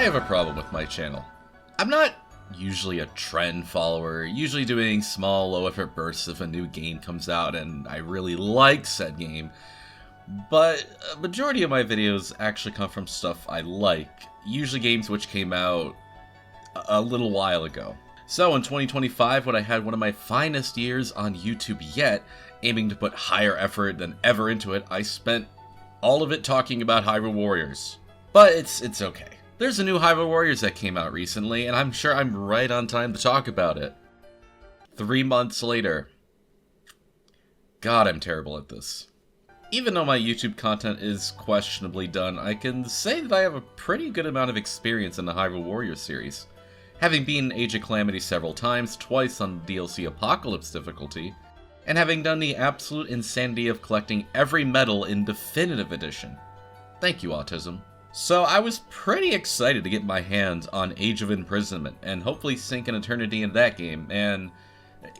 I have a problem with my channel. I'm not usually a trend follower, usually doing small low-effort bursts if a new game comes out and I really like said game, but a majority of my videos actually come from stuff I like, usually games which came out a little while ago. So in 2025, when I had one of my finest years on YouTube yet, aiming to put higher effort than ever into it, I spent all of it talking about Hyrule Warriors. But it's okay. There's a new Hyrule Warriors that came out recently, and I'm sure I'm right on time to talk about it. 3 months later. God, I'm terrible at this. Even though my YouTube content is questionably done, I can say that I have a pretty good amount of experience in the Hyrule Warriors series. Having beaten Age of Calamity several times, twice on the DLC Apocalypse difficulty, and having done the absolute insanity of collecting every medal in Definitive Edition. Thank you, Autism. So I was pretty excited to get my hands on Age of Imprisonment, and hopefully sink an eternity in that game, and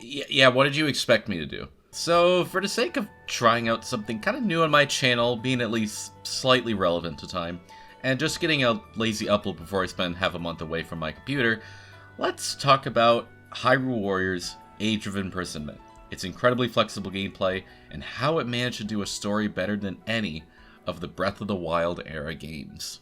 yeah, what did you expect me to do? So for the sake of trying out something kind of new on my channel, being at least slightly relevant to time, and just getting a lazy upload before I spend half a month away from my computer, let's talk about Hyrule Warriors Age of Imprisonment. Its incredibly flexible gameplay, and how it managed to do a story better than any of the Breath of the Wild era games.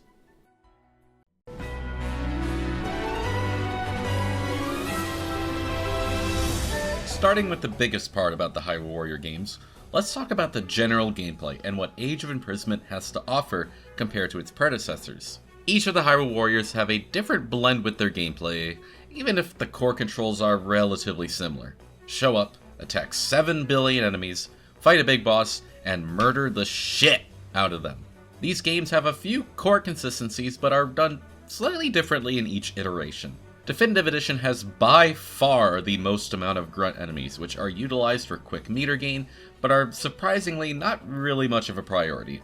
Starting with the biggest part about the Hyrule Warrior games, let's talk about the general gameplay and what Age of Imprisonment has to offer compared to its predecessors. Each of the Hyrule Warriors have a different blend with their gameplay, even if the core controls are relatively similar. Show up, attack 7 billion enemies, fight a big boss, and murder the shit out of them. These games have a few core consistencies, but are done slightly differently in each iteration. Definitive Edition has by far the most amount of grunt enemies, which are utilized for quick meter gain, but are surprisingly not really much of a priority.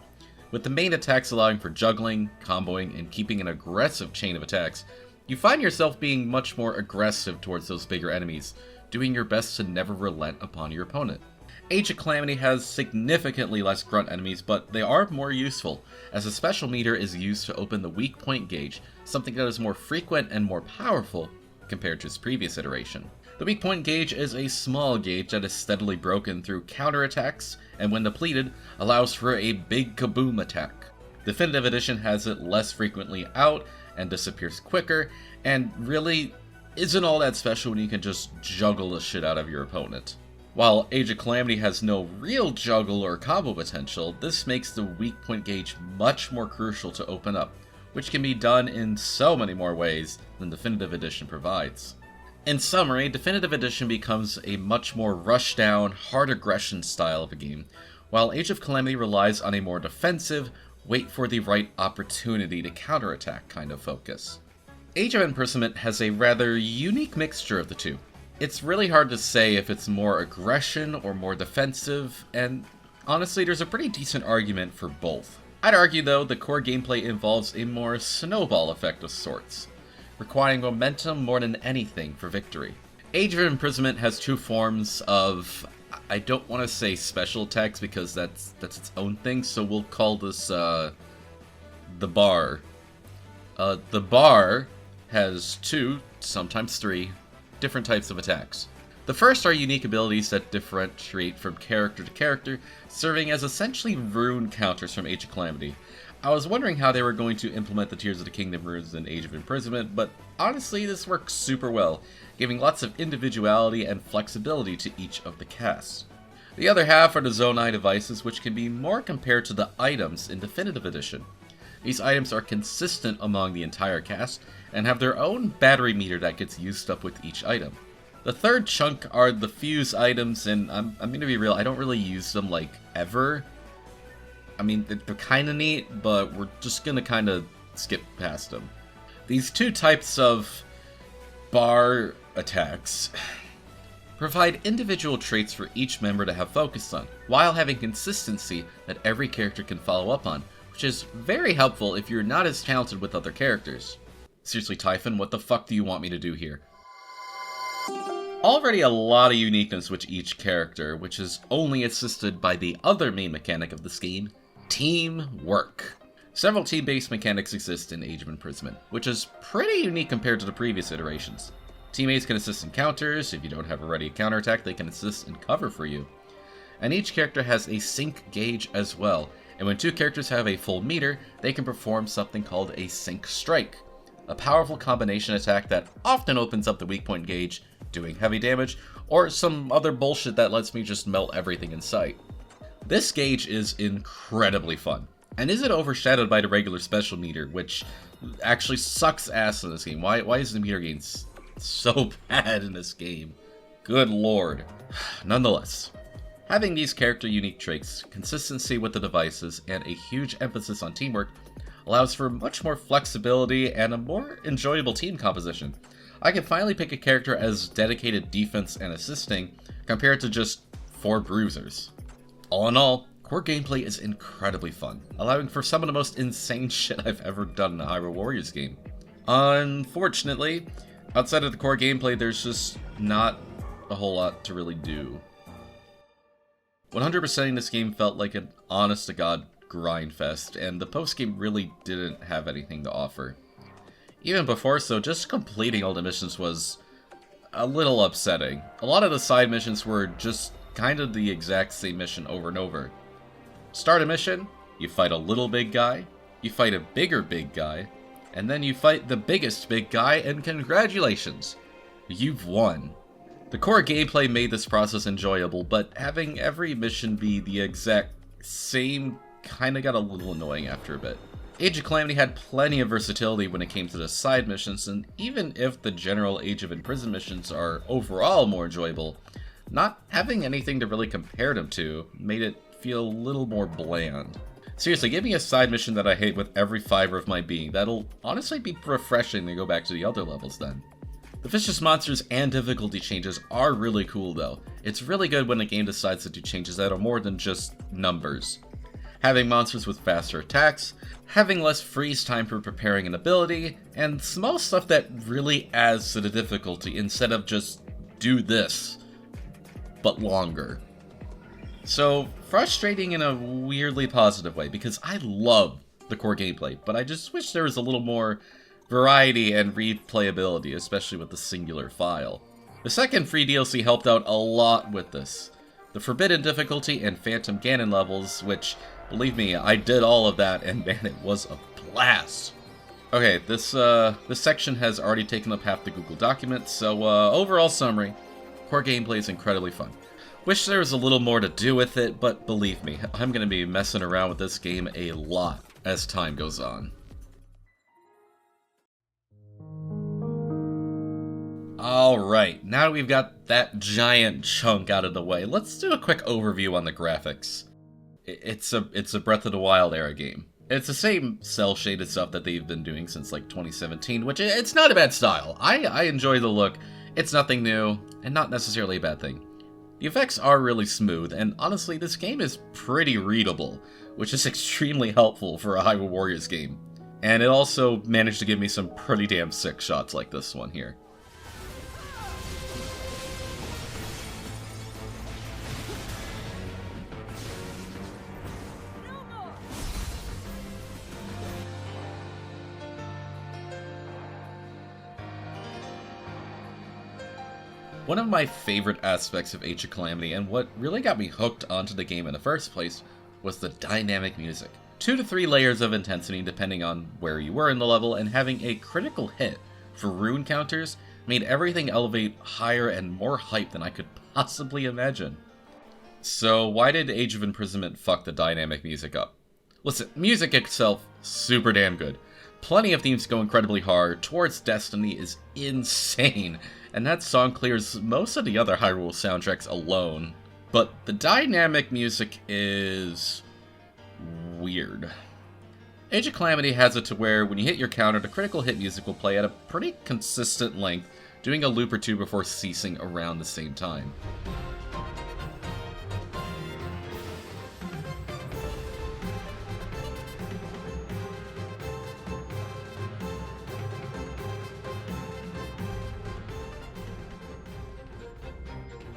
With the main attacks allowing for juggling, comboing, and keeping an aggressive chain of attacks, you find yourself being much more aggressive towards those bigger enemies, doing your best to never relent upon your opponent. Age of Calamity has significantly less grunt enemies, but they are more useful, as a special meter is used to open the weak point gauge, something that is more frequent and more powerful compared to its previous iteration. The weak point gauge is a small gauge that is steadily broken through counterattacks, and when depleted, allows for a big kaboom attack. Definitive Edition has it less frequently out, and disappears quicker, and really isn't all that special when you can just juggle the shit out of your opponent. While Age of Calamity has no real juggle or combo potential, this makes the weak point gauge much more crucial to open up, which can be done in so many more ways than Definitive Edition provides. In summary, Definitive Edition becomes a much more rush-down, hard aggression style of a game, while Age of Calamity relies on a more defensive, wait for the right opportunity to counterattack kind of focus. Age of Imprisonment has a rather unique mixture of the two. It's really hard to say if it's more aggression or more defensive, and honestly there's a pretty decent argument for both. I'd argue though the core gameplay involves a more snowball effect of sorts, requiring momentum more than anything for victory. Age of Imprisonment has two forms of, I don't want to say special attacks because that's its own thing, so we'll call this the bar. The bar has 2, sometimes 3, different types of attacks. The first are unique abilities that differentiate from character to character, serving as essentially rune counters from Age of Calamity. I was wondering how they were going to implement the Tears of the Kingdom runes in Age of Imprisonment, but honestly this works super well, giving lots of individuality and flexibility to each of the casts. The other half are the Zonai devices, which can be more compared to the items in Definitive Edition. These items are consistent among the entire cast, and have their own battery meter that gets used up with each item. The third chunk are the fuse items, and I'm gonna be real, I don't really use them like ever. I mean, they're kinda neat, but we're just gonna kinda skip past them. These two types of bar attacks provide individual traits for each member to have focus on, while having consistency that every character can follow up on, which is very helpful if you're not as talented with other characters. Seriously, Typhon, what the fuck do you want me to do here? Already a lot of uniqueness with each character, which is only assisted by the other main mechanic of this game, teamwork. Several team-based mechanics exist in Age of Imprisonment, which is pretty unique compared to the previous iterations. Teammates can assist in counters. If you don't have a ready counterattack, they can assist and cover for you. And each character has a sync gauge as well, and when two characters have a full meter, they can perform something called a sync strike, a powerful combination attack that often opens up the weak point gauge, doing heavy damage, or some other bullshit that lets me just melt everything in sight. This gauge is incredibly fun, and isn't overshadowed by the regular special meter, which actually sucks ass in this game. Why is the meter gain so bad in this game? Good lord. Nonetheless, having these character unique traits, consistency with the devices, and a huge emphasis on teamwork allows for much more flexibility and a more enjoyable team composition. I can finally pick a character as dedicated defense and assisting compared to just 4 bruisers. All in all, core gameplay is incredibly fun, allowing for some of the most insane shit I've ever done in a Hyrule Warriors game. Unfortunately, outside of the core gameplay, there's just not a whole lot to really do. 100%ing this game felt like an honest-to-God grind fest, and the post-game really didn't have anything to offer. Even before so, just completing all the missions was a little upsetting. A lot of the side missions were just kind of the exact same mission over and over. Start a mission, you fight a little big guy, you fight a bigger big guy, and then you fight the biggest big guy, and congratulations, you've won. The core gameplay made this process enjoyable, but having every mission be the exact same kinda got a little annoying after a bit. Age of Calamity had plenty of versatility when it came to the side missions, and even if the general Age of Imprisonment missions are overall more enjoyable, not having anything to really compare them to made it feel a little more bland. Seriously, give me a side mission that I hate with every fiber of my being. That'll honestly be refreshing to go back to the other levels then. The vicious monsters and difficulty changes are really cool though. It's really good when a game decides to do changes that are more than just numbers. Having monsters with faster attacks, having less freeze time for preparing an ability, and small stuff that really adds to the difficulty instead of just do this, but longer. So, frustrating in a weirdly positive way, because I love the core gameplay, but I just wish there was a little more variety and replayability, especially with the singular file. The second free DLC helped out a lot with this. The Forbidden Difficulty and Phantom Ganon levels, which, believe me, I did all of that, and man, it was a blast. Okay, this section has already taken up half the Google document, so overall summary, core gameplay is incredibly fun. Wish there was a little more to do with it, but believe me, I'm going to be messing around with this game a lot as time goes on. Alright, now that we've got that giant chunk out of the way, let's do a quick overview on the graphics. It's a Breath of the Wild era game. It's the same cel-shaded stuff that they've been doing since like 2017, which it's not a bad style. I enjoy the look. It's nothing new, and not necessarily a bad thing. The effects are really smooth, and honestly, this game is pretty readable, which is extremely helpful for a Hyrule Warriors game. And it also managed to give me some pretty damn sick shots like this one here. One of my favorite aspects of Age of Calamity, and what really got me hooked onto the game in the first place, was the dynamic music. 2 to 3 layers of intensity depending on where you were in the level, and having a critical hit for rune counters made everything elevate higher and more hype than I could possibly imagine. So why did Age of Imprisonment fuck the dynamic music up? Listen, music itself, super damn good. Plenty of themes go incredibly hard. Towards Destiny is insane, and that song clears most of the other Hyrule soundtracks alone. But the dynamic music is weird. Age of Calamity has it to where when you hit your counter, the critical hit music will play at a pretty consistent length, doing a loop or two before ceasing around the same time.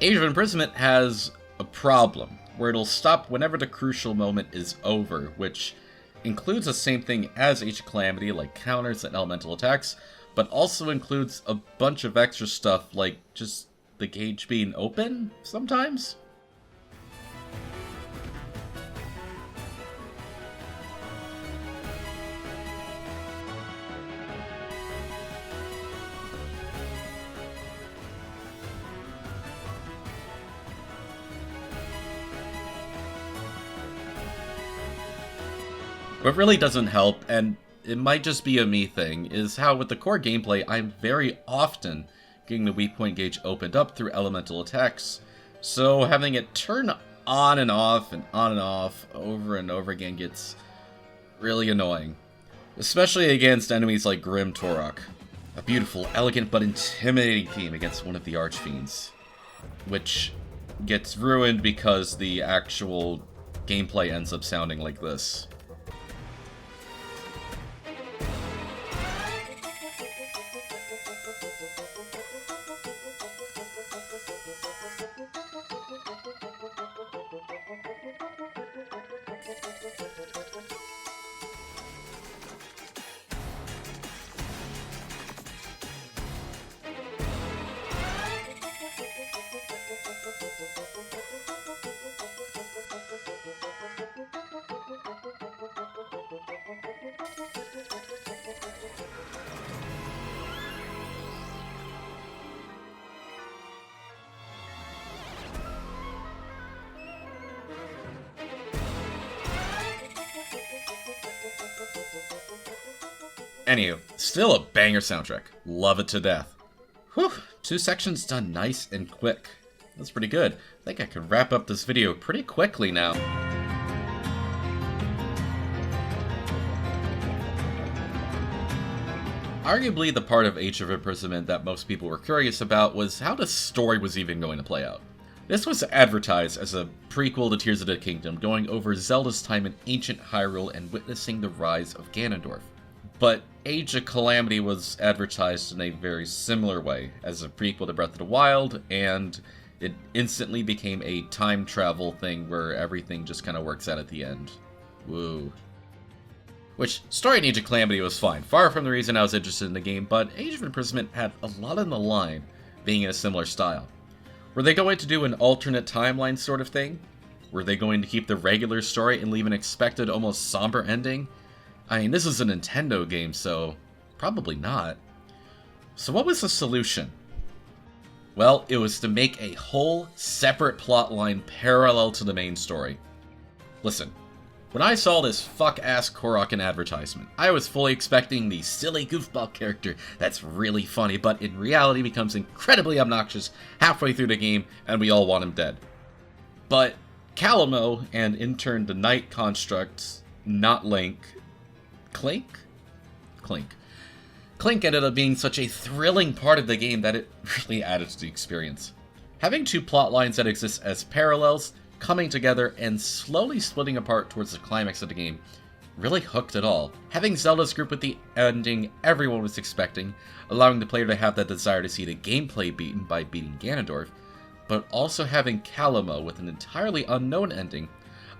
Age of Imprisonment has a problem, where it'll stop whenever the crucial moment is over, which includes the same thing as Age of Calamity, like counters and elemental attacks, but also includes a bunch of extra stuff, like just the gauge being open sometimes. What really doesn't help, and it might just be a me thing, is how with the core gameplay, I'm very often getting the weak point gauge opened up through elemental attacks. So having it turn on and off over and over again gets really annoying. Especially against enemies like Grimtorok. A beautiful, elegant, but intimidating theme against one of the Archfiends. Which gets ruined because the actual gameplay ends up sounding like this. Anywho, still a banger soundtrack. Love it to death. Whew, 2 sections done nice and quick. That's pretty good. I think I could wrap up this video pretty quickly now. Arguably the part of Age of Imprisonment that most people were curious about was how the story was even going to play out. This was advertised as a prequel to Tears of the Kingdom, going over Zelda's time in ancient Hyrule and witnessing the rise of Ganondorf. But Age of Calamity was advertised in a very similar way, as a prequel to Breath of the Wild, and it instantly became a time travel thing where everything just kind of works out at the end. Woo. Which, story in Age of Calamity was fine, far from the reason I was interested in the game, but Age of Imprisonment had a lot on the line, being in a similar style. Were they going to do an alternate timeline sort of thing? Were they going to keep the regular story and leave an expected, almost somber ending? I mean, this is a Nintendo game, so probably not. So what was the solution? Well, it was to make a whole separate plotline parallel to the main story. Listen, when I saw this fuck-ass Korok in advertisement, I was fully expecting the silly goofball character that's really funny, but in reality becomes incredibly obnoxious halfway through the game, and we all want him dead. But Calamo, and in turn the Knight construct, not Link, Clink ended up being such a thrilling part of the game that it really added to the experience. Having 2 plot lines that exist as parallels, coming together, and slowly splitting apart towards the climax of the game really hooked it all. Having Zelda's group with the ending everyone was expecting, allowing the player to have that desire to see the gameplay beaten by beating Ganondorf, but also having Calamo with an entirely unknown ending,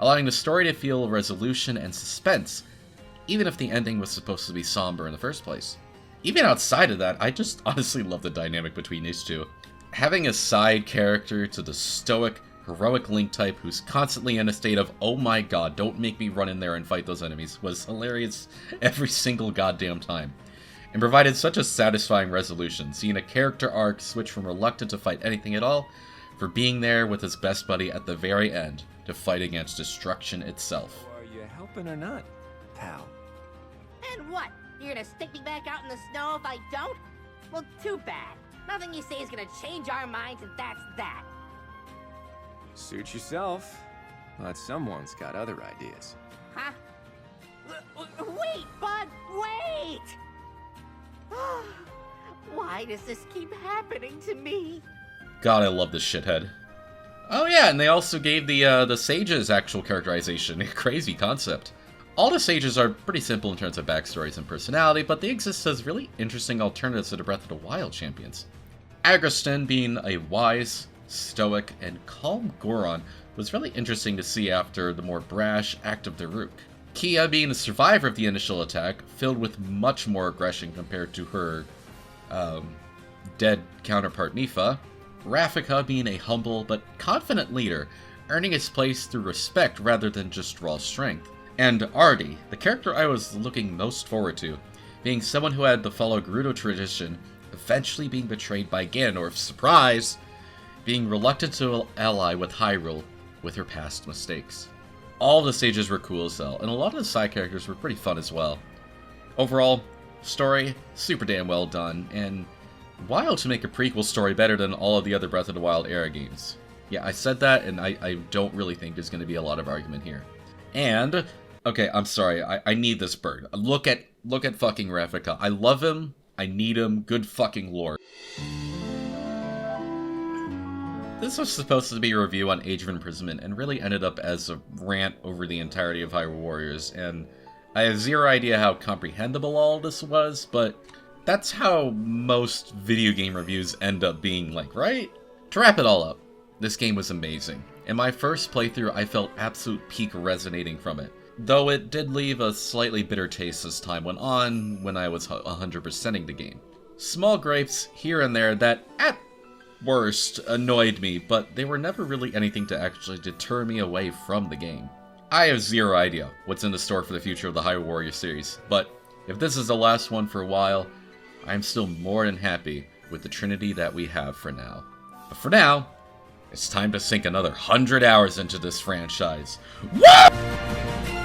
allowing the story to feel resolution and suspense, even if the ending was supposed to be somber in the first place. Even outside of that, I just honestly love the dynamic between these two. Having a side character to the stoic, heroic Link type who's constantly in a state of, oh my god, don't make me run in there and fight those enemies, was hilarious every single goddamn time. And provided such a satisfying resolution, seeing a character arc switch from reluctant to fight anything at all, for being there with his best buddy at the very end to fight against destruction itself. Are you helping or not, pal? And what? You're gonna stick me back out in the snow if I don't? Well, too bad. Nothing you say is gonna change our minds, and that's that. Suit yourself. But someone's got other ideas. Huh? Wait, Bud, wait! Why does this keep happening to me? God, I love this shithead. Oh yeah, and they also gave the sages actual characterization. Crazy concept. All the sages are pretty simple in terms of backstories and personality, but they exist as really interesting alternatives to the Breath of the Wild champions. Agriston being a wise, stoic, and calm Goron was really interesting to see after the more brash act of Daruk. Kia being a survivor of the initial attack, filled with much more aggression compared to her dead counterpart Nifa. Rafika being a humble but confident leader, earning his place through respect rather than just raw strength. And Artie, the character I was looking most forward to, being someone who had to follow Gerudo tradition, eventually being betrayed by Ganondorf, surprise, being reluctant to ally with Hyrule with her past mistakes. All the stages were cool as hell, and a lot of the side characters were pretty fun as well. Overall, story, super damn well done, and wild to make a prequel story better than all of the other Breath of the Wild era games. Yeah, I said that, and I don't really think there's going to be a lot of argument here. And, okay, I'm sorry, I need this bird. Look at fucking Rafika. I love him, I need him, good fucking lord. This was supposed to be a review on Age of Imprisonment, and really ended up as a rant over the entirety of Hyrule Warriors, and I have zero idea how comprehensible all of this was, but that's how most video game reviews end up being like, right? To wrap it all up, this game was amazing. In my first playthrough, I felt absolute peak resonating from it, though it did leave a slightly bitter taste as time went on when I was 100%ing the game. Small gripes here and there that, at worst, annoyed me, but they were never really anything to actually deter me away from the game. I have zero idea what's in the store for the future of the Hyrule Warriors series, but if this is the last one for a while, I'm still more than happy with the trinity that we have for now. But for now, it's time to sink another 100 hours into this franchise. Woo!